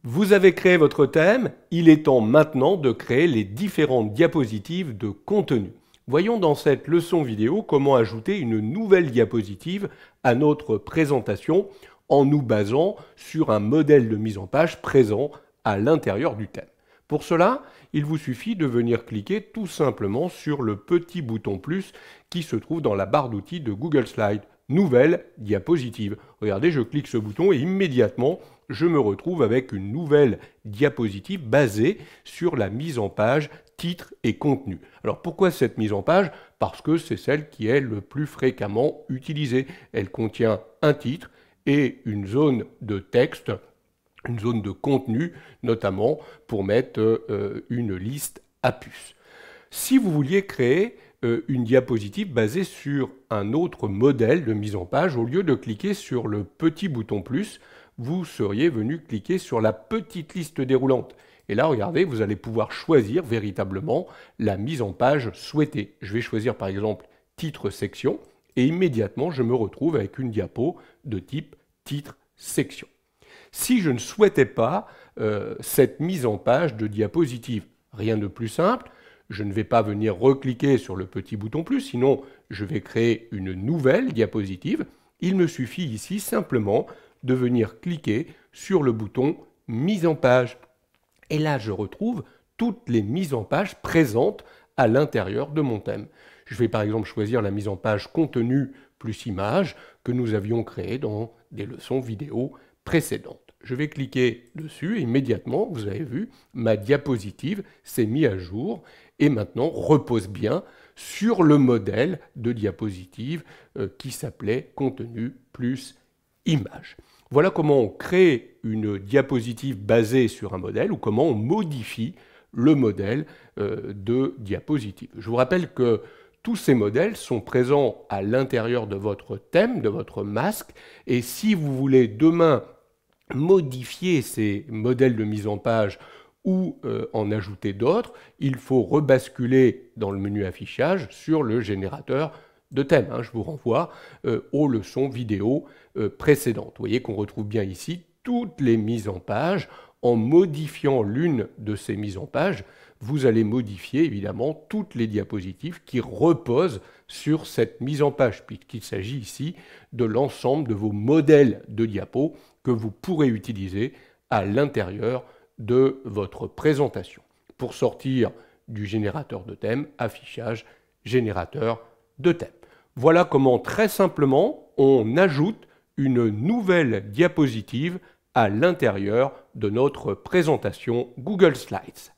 Vous avez créé votre thème, il est temps maintenant de créer les différentes diapositives de contenu. Voyons dans cette leçon vidéo comment ajouter une nouvelle diapositive à notre présentation en nous basant sur un modèle de mise en page présent à l'intérieur du thème. Pour cela, il vous suffit de venir cliquer tout simplement sur le petit bouton plus qui se trouve dans la barre d'outils de Google Slides. Nouvelle diapositive. Regardez, je clique ce bouton et immédiatement, je me retrouve avec une nouvelle diapositive basée sur la mise en page titre et contenu. Alors pourquoi cette mise en page? Parce que c'est celle qui est le plus fréquemment utilisée. Elle contient un titre et une zone de texte, une zone de contenu, notamment pour mettre une liste à puces. Si vous vouliez créer une diapositive basée sur un autre modèle de mise en page, au lieu de cliquer sur le petit bouton plus, vous seriez venu cliquer sur la petite liste déroulante. Et là, regardez, vous allez pouvoir choisir véritablement la mise en page souhaitée. Je vais choisir par exemple titre section et immédiatement, je me retrouve avec une diapo de type titre section. Si je ne souhaitais pas cette mise en page de diapositive, rien de plus simple, je ne vais pas venir recliquer sur le petit bouton plus, sinon je vais créer une nouvelle diapositive. Il me suffit ici simplement de venir cliquer sur le bouton mise en page. Et là, je retrouve toutes les mises en page présentes à l'intérieur de mon thème. Je vais par exemple choisir la mise en page contenu plus image que nous avions créée dans des leçons vidéo précédentes. Je vais cliquer dessus et immédiatement, vous avez vu, ma diapositive s'est mise à jour et maintenant repose bien sur le modèle de diapositive qui s'appelait contenu plus image. Voilà comment on crée une diapositive basée sur un modèle ou comment on modifie le modèle de diapositive. Je vous rappelle que tous ces modèles sont présents à l'intérieur de votre thème, de votre masque, et si vous voulez demain modifier ces modèles de mise en page ou en ajouter d'autres, il faut rebasculer dans le menu affichage sur le générateur de thème. Je vous renvoie aux leçons vidéo précédentes. Vous voyez qu'on retrouve bien ici toutes les mises en page. En modifiant l'une de ces mises en page, vous allez modifier évidemment toutes les diapositives qui reposent sur cette mise en page, puisqu'il s'agit ici de l'ensemble de vos modèles de diapos que vous pourrez utiliser à l'intérieur de votre présentation. Pour sortir du générateur de thème, affichage, générateur de thème. Voilà comment très simplement on ajoute une nouvelle diapositive à l'intérieur de notre présentation Google Slides.